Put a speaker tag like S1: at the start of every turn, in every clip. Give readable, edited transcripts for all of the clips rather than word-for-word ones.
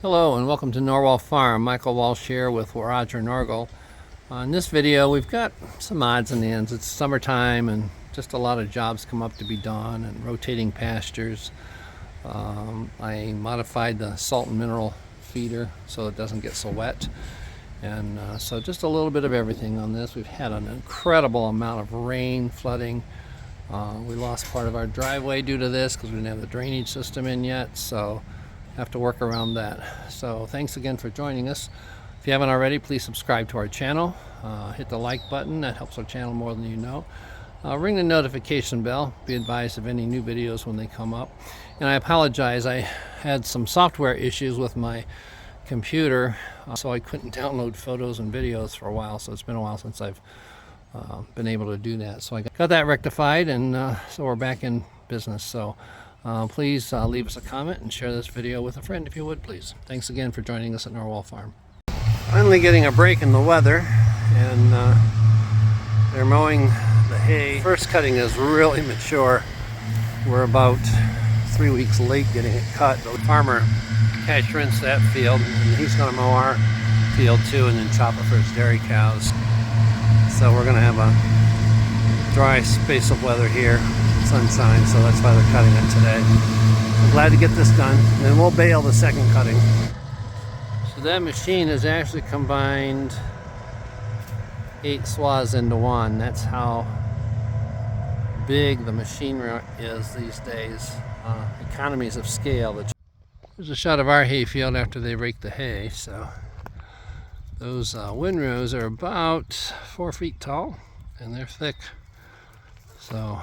S1: Hello and welcome to Norwal Farm. Michael Walsh here with Roger Norgal. In this video we've got some odds and ends. It's summertime and just a lot of jobs come up to be done and rotating pastures. I modified the salt and mineral feeder so it doesn't get so wet. And so just a little bit of everything on this. We've had an incredible amount of rain, flooding. We lost part of our driveway due to this because we didn't have the drainage system in yet. So have to work around that. So thanks again for joining us. If you haven't already, please subscribe to our channel. Hit the like button, that helps our channel more than you know. Ring the notification bell, be advised of any new videos when they come up. And I apologize, I had some software issues with my computer, so I couldn't download photos and videos for a while, so it's been a while since I've been able to do that. So I got that rectified, and so we're back in business. So please leave us a comment and share this video with a friend if you would, please. Thanks again for joining us at Norwal Farm. Finally getting a break in the weather, and they're mowing the hay. First cutting is really mature. We're about 3 weeks late getting it cut. The farmer cash rinsed that field, and he's going to mow our field too and then chop it for his dairy cows. So we're going to have a dry space of weather here. Sunshine, so that's why they're cutting it today. I'm glad to get this done, and then we'll bale the second cutting. So that machine has actually combined 8 swaths into one. That's how big the machinery is these days. Economies of scale. Here's a shot of our hay field after they rake the hay. So those windrows are about 4 feet tall, and they're thick. So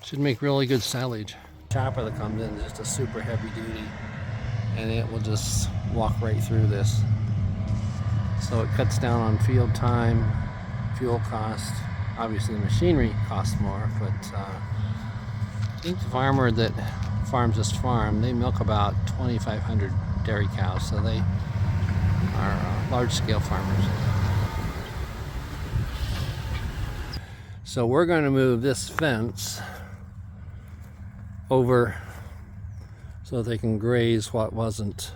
S1: should make really good silage. Chopper that comes in is just a super heavy duty, and it will just walk right through this. So it cuts down on field time, fuel cost. Obviously the machinery costs more, but I think the farmer that farms this farm, they milk about 2,500 dairy cows, so they are large-scale farmers. So we're going to move this fence over so they can graze what wasn't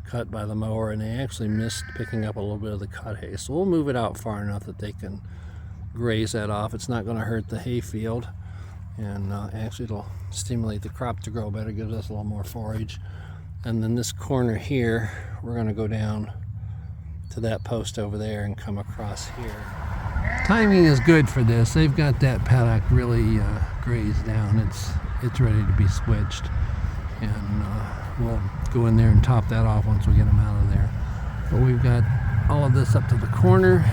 S1: cut by the mower, and they actually missed picking up a little bit of the cut hay. So we'll move it out far enough that they can graze that off. It's not going to hurt the hay field, and actually it'll stimulate the crop to grow better, gives us a little more forage. And then this corner here, we're going to go down to that post over there and come across here. Timing is good for this. They've got that paddock really grazed down. It's ready to be switched, and we'll go in there and top that off once we get them out of there. But we've got all of this up to the corner,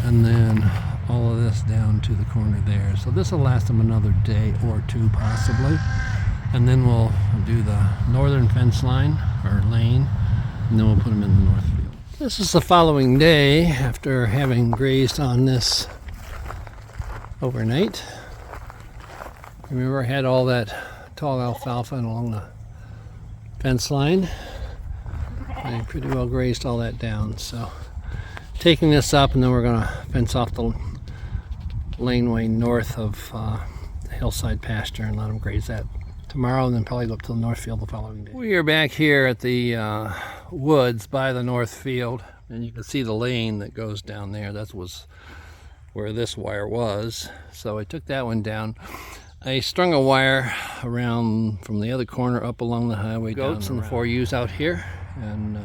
S1: and then all of this down to the corner there. So this will last them another day or two possibly, and then we'll do the northern fence line or lane, and then we'll put them in the north field. This is the following day after having grazed on this overnight. Remember, I had all that tall alfalfa along the fence line. I pretty well grazed all that down. So taking this up, and then we're going to fence off the laneway north of the hillside pasture and let them graze that tomorrow, and then probably go up to the north field the following day. We are back here at the woods by the north field, and you can see the lane that goes down there. That was where this wire was. So I took that one down. I strung a wire around from the other corner up along the highway. Goats and 4 ewes out here, and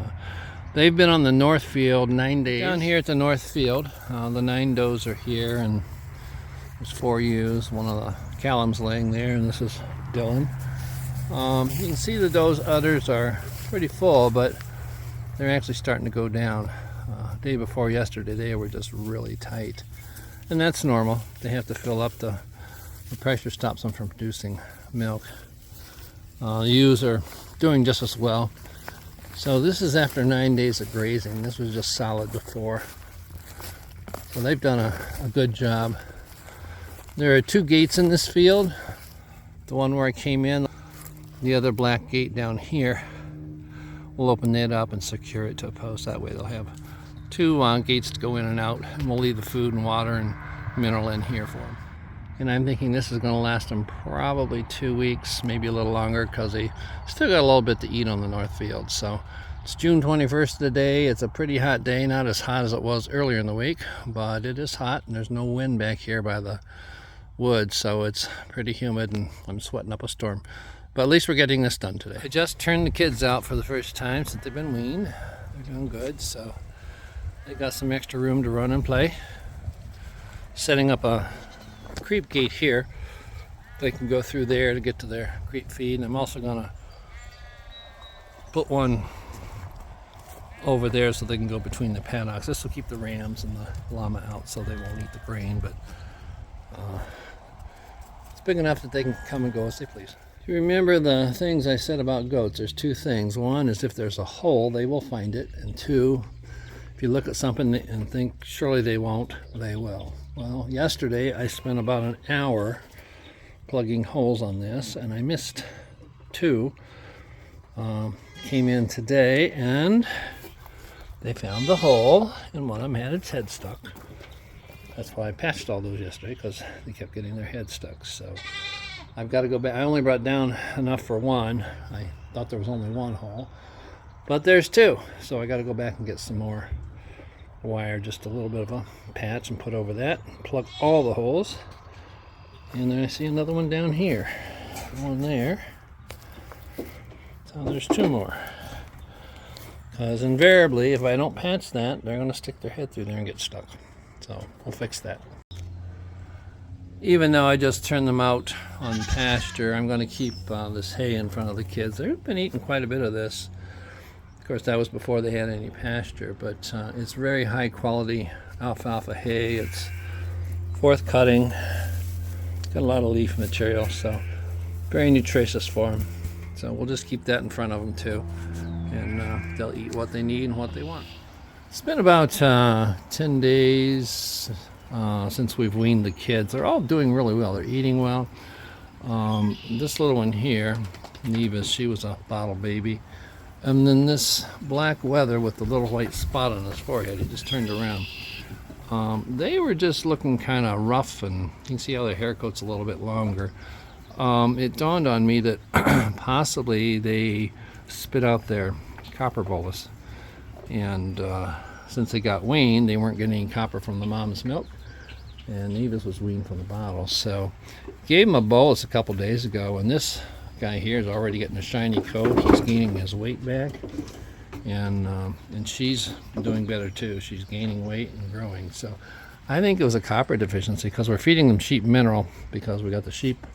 S1: they've been on the north field 9 days. Down here at the north field, the 9 does are here, and there's 4 ewes. One of the Callum's laying there, and this is Dylan. You can see the does udders are pretty full, but they're actually starting to go down. Day before yesterday, they were just really tight, and that's normal. They have to fill up the pressure stops them from producing milk. The ewes are doing just as well. So this is after 9 days of grazing. This was just solid before. So they've done a good job. There are 2 gates in this field. The one where I came in, the other black gate down here. We'll open that up and secure it to a post. That way they'll have 2 gates to go in and out, and we'll leave the food and water and mineral in here for them. And I'm thinking this is going to last them probably 2 weeks, maybe a little longer, because they still got a little bit to eat on the north field. So it's June 21st today. It's a pretty hot day, not as hot as it was earlier in the week, but it is hot, and there's no wind back here by the woods, so it's pretty humid, and I'm sweating up a storm. But at least we're getting this done today. I just turned the kids out for the first time since they've been weaned. They're doing good, so they got some extra room to run and play. Setting up a creep gate here. They can go through there to get to their creep feed, and I'm also gonna put one over there so they can go between the paddocks. This will keep the rams and the llama out so they won't eat the grain, but it's big enough that they can come and go as they please. If you remember the things I said about goats, there's two things. One is if there's a hole, they will find it, and two, if you look at something and think surely they won't, they will. Well, yesterday I spent about an hour plugging holes on this, and I missed two. Came in today and they found the hole, and one of them had its head stuck. That's why I patched all those yesterday, because they kept getting their head stuck. So I've got to go back. I only brought down enough for one. I thought there was only one hole, but there's two. So I got to go back and get some more wire, just a little bit of a patch, and put over that, plug all the holes. And then I see another one down here, one there, so there's two more, because invariably if I don't patch that, they're going to stick their head through there and get stuck. So we'll fix that. Even though I just turned them out on pasture, I'm going to keep this hay in front of the kids. They've been eating quite a bit of this. Of course, that was before they had any pasture, but it's very high quality alfalfa hay. It's fourth cutting, got a lot of leaf material, so very nutritious for them. So we'll just keep that in front of them too, and they'll eat what they need and what they want. It's been about 10 days since we've weaned the kids. They're all doing really well. They're eating well. This little one here, Nevis, she was a bottle baby. And then this black wether with the little white spot on his forehead, he just turned around. They were just looking kind of rough, and you can see how their hair coat's a little bit longer. It dawned on me that possibly they spit out their copper bolus. And since they got weaned, they weren't getting any copper from the mom's milk. And Nevis was weaned from the bottle. So gave him a bolus a couple days ago, and this guy here is already getting a shiny coat. He's gaining his weight back, and she's doing better too. She's gaining weight and growing. So I think it was a copper deficiency, because we're feeding them sheep mineral, because we got the sheep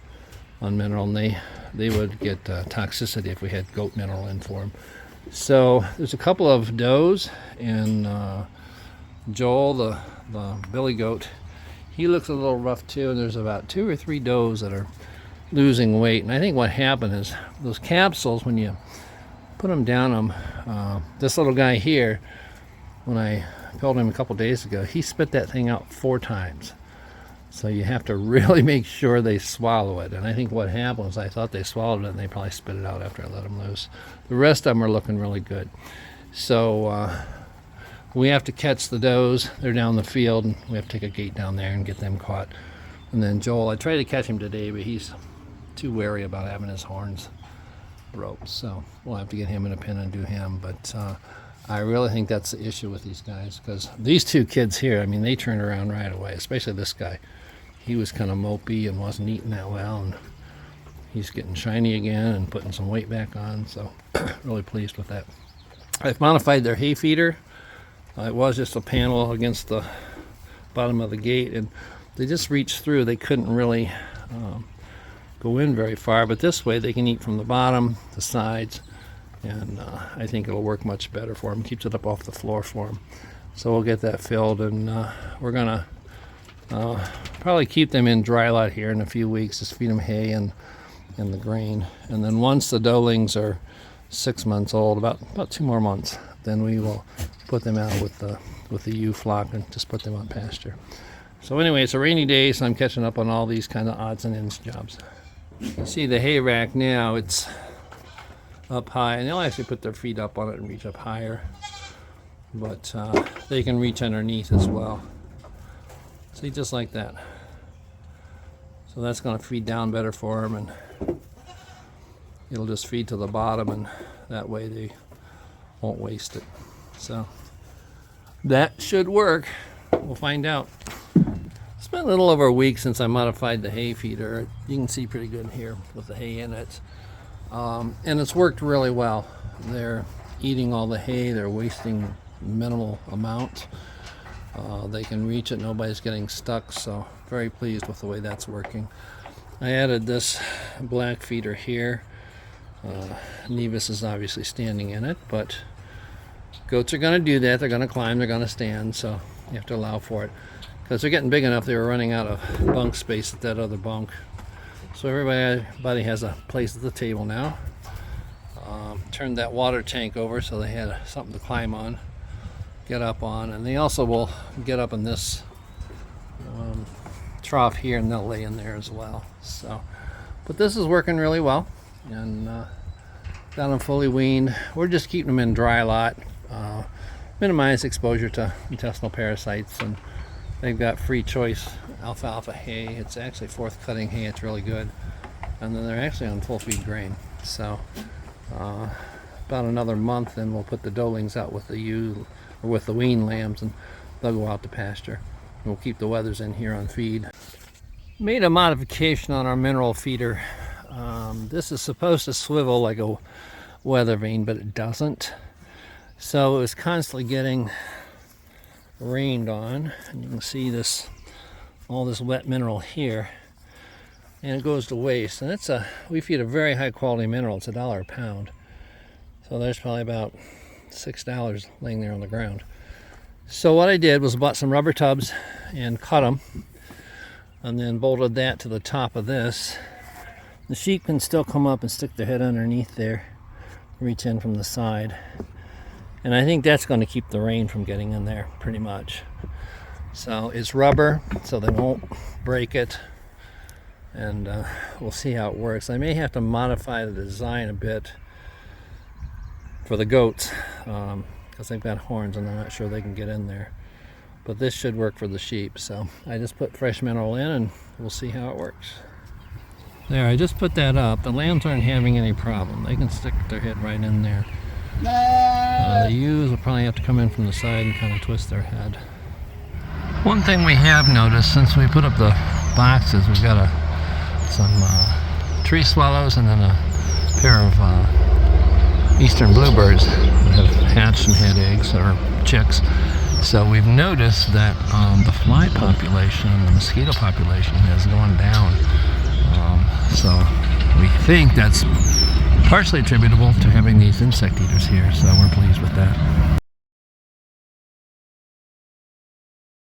S1: on mineral, and they would get toxicity if we had goat mineral in for them. So there's a couple of does, and Joel, the billy goat, he looks a little rough too, and there's about 2 or 3 does that are losing weight. And I think what happened is those capsules, when you put them down this little guy here, when I filled him a couple days ago, he spit that thing out 4 times. So you have to really make sure they swallow it. And I think what happened was I thought they swallowed it, and they probably spit it out after I let them loose. The rest of them are looking really good. So we have to catch the does. They're down the field, and we have to take a gate down there and get them caught. And then Joel, I tried to catch him today, but he's too wary about having his horns broke. So we'll have to get him in a pen and do him. But I really think that's the issue with these guys, because these 2 kids here, I mean, they turned around right away, especially this guy. He was kind of mopey and wasn't eating that well, and he's getting shiny again and putting some weight back on, so really pleased with that. I've modified their hay feeder. It was just a panel against the bottom of the gate, and they just reached through. They couldn't really go in very far, but this way they can eat from the bottom, the sides, and I think it'll work much better for them. Keeps it up off the floor for them. So we'll get that filled, and we're gonna probably keep them in dry lot here in a few weeks. Just feed them hay and the grain, and then once the doelings are 6 months old, about 2 more months, then we will put them out with the ewe flock and just put them on pasture. So anyway, it's a rainy day, so I'm catching up on all these kind of odds and ends jobs. You see the hay rack now, it's up high, and they'll actually put their feet up on it and reach up higher, but they can reach underneath as well. See, just like that. So that's going to feed down better for them, and it'll just feed to the bottom, and that way they won't waste it. So that should work. We'll find out. It's been a little over a week since I modified the hay feeder. You can see pretty good here with the hay in it. And it's worked really well. They're eating all the hay. They're wasting minimal amount. They can reach it. Nobody's getting stuck. So very pleased with the way that's working. I added this black feeder here. Nevis is obviously standing in it, but goats are going to do that. They're going to climb. They're going to stand. So you have to allow for it. Because they're getting big enough, they were running out of bunk space at that other bunk. So everybody has a place at the table now. Turned that water tank over so they had something to climb on, get up on, and they also will get up in this trough here, and they'll lay in there as well. So, but this is working really well, and got them fully weaned. We're just keeping them in dry lot, minimize exposure to intestinal parasites, and they've got free choice alfalfa hay. It's actually fourth cutting hay. It's really good. And then they're actually on full feed grain. So about another month, then we'll put the doelings out with the ewe or with the weaned lambs, and they'll go out to pasture. And we'll keep the wethers in here on feed. Made a modification on our mineral feeder. This is supposed to swivel like a weather vane, but it doesn't. So it was constantly getting rained on, and you can see this, all this wet mineral here, and it goes to waste. And we feed a very high quality mineral. It's $1 a pound, so there's probably about $6 laying there on the ground. So what I did was bought some rubber tubs and cut them, and then bolted that to the top of this. The sheep can still come up and stick their head underneath there, reach in from the side. And I think that's going to keep the rain from getting in there pretty much. So it's rubber, so they won't break it. And we'll see how it works. I may have to modify the design a bit for the goats, because they've got horns and I'm not sure they can get in there. But this should work for the sheep. So I just put fresh mineral in, and we'll see how it works. There, I just put that up. The lambs aren't having any problem. They can stick their head right in there. The ewes will probably have to come in from the side and kind of twist their head. One thing we have noticed since we put up the boxes, we've got some tree swallows and then a pair of Eastern Bluebirds that have hatched and had eggs or chicks. So we've noticed that the fly population and the mosquito population has gone down. So we think that's partially attributable to having these insect eaters here, so we're pleased with that.